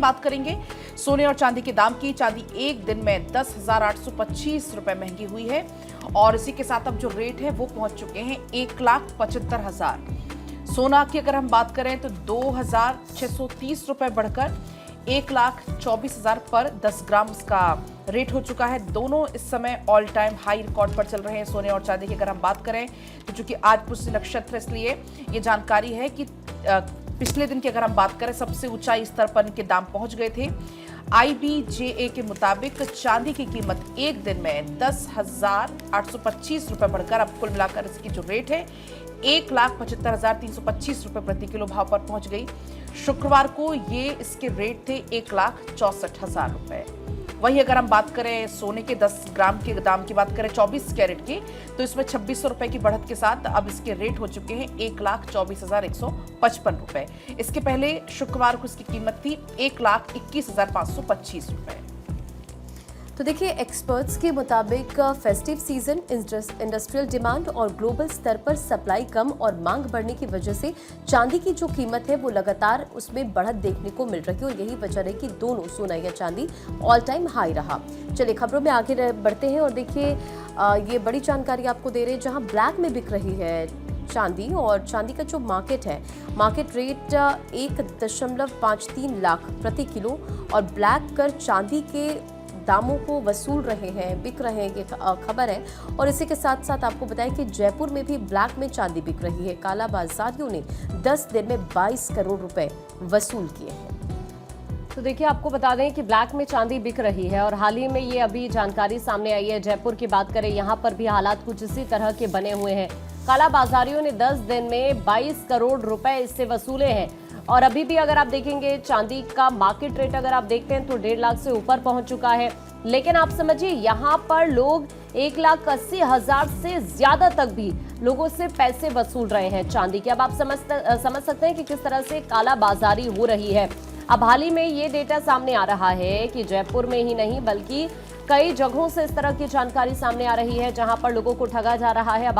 बात करेंगे सोने और चांदी के दाम की। चांदी एक दिन में 10,825 रुपए महंगी हुई है और इसी के साथ अब जो रेट है वो पहुंच चुके हैं 1,75,000। सोना की अगर हम बात करें तो 2,630 रुपए बढ़कर 1,24,000 पर 10 ग्राम इसका रेट हो चुका है। दोनों इस समय ऑल टाइम हाई रिकॉर्ड पर चल रहे हैं सोने और चांदी की अगर हम बात करें तो चूंकि आज पुष्य नक्षत्र इसलिए ये जानकारी है कि पिछले दिन की अगर हम बात करें सबसे ऊंचाई स्तर पर इनके दाम पहुंच गए थे। IBJA के मुताबिक चांदी की कीमत एक दिन में 10,825 रुपए बढ़कर अब कुल मिलाकर इसकी जो रेट है 1,75,325 रुपए प्रति किलो भाव पर पहुंच गई। शुक्रवार को ये इसके रेट थे 1,64,000 रुपए। वहीं अगर हम बात करें सोने के 10 ग्राम के दाम की बात करें 24 कैरेट की तो इसमें 2600 रुपए की बढ़त के साथ अब इसके रेट हो चुके हैं 1,24,155 रुपए। इसके पहले शुक्रवार को इसकी कीमत थी 1,21,525 रुपए। तो देखिए, एक्सपर्ट्स के मुताबिक फेस्टिव सीजन, इंडस्ट्रियल डिमांड और ग्लोबल स्तर पर सप्लाई कम और मांग बढ़ने की वजह से चांदी की जो कीमत है वो लगातार उसमें बढ़त देखने को मिल रही है और यही वजह है कि दोनों सोना या चांदी ऑल टाइम हाई रहा। चलिए खबरों में आगे बढ़ते हैं और देखिए ये बड़ी जानकारी आपको दे रहे हैं जहां ब्लैक में बिक रही है चांदी और चांदी का जो मार्केट है, मार्केट रेट 1.53 लाख प्रति किलो और ब्लैक कर चांदी के दामों को वसूल रहे हैं, बिक रहे हैं, ये खबर है। और इसी के साथ साथ आपको बताएं कि जयपुर में भी ब्लैक में चांदी बिक रही है। काला बाजारियों ने 10 दिन में 22 करोड़ रुपए वसूल किए हैं। तो देखिए, आपको बता दें कि ब्लैक में चांदी बिक रही है और हाल ही में ये अभी जानकारी सामने आई है। जयपुर की बात करें, यहाँ पर भी हालात कुछ इसी तरह के बने हुए हैं। काला बाजारियों ने 10 दिन में 22 करोड़ रुपए इससे वसूले हैं और अभी भी अगर आप देखेंगे चांदी का मार्केट रेट अगर आप देखते हैं तो 1.5 लाख से ऊपर पहुंच चुका है। लेकिन आप समझिए, यहाँ पर लोग 1,80,000 से ज्यादा तक भी लोगों से पैसे वसूल रहे हैं चांदी के। अब आप समझ सकते हैं कि किस तरह से काला बाजारी हो रही है। अब हाल ही में ये डेटा सामने आ रहा है कि जयपुर में ही नहीं बल्कि कई जगहों से इस तरह की जानकारी सामने आ रही है जहां पर लोगों को ठगा जा रहा है। अब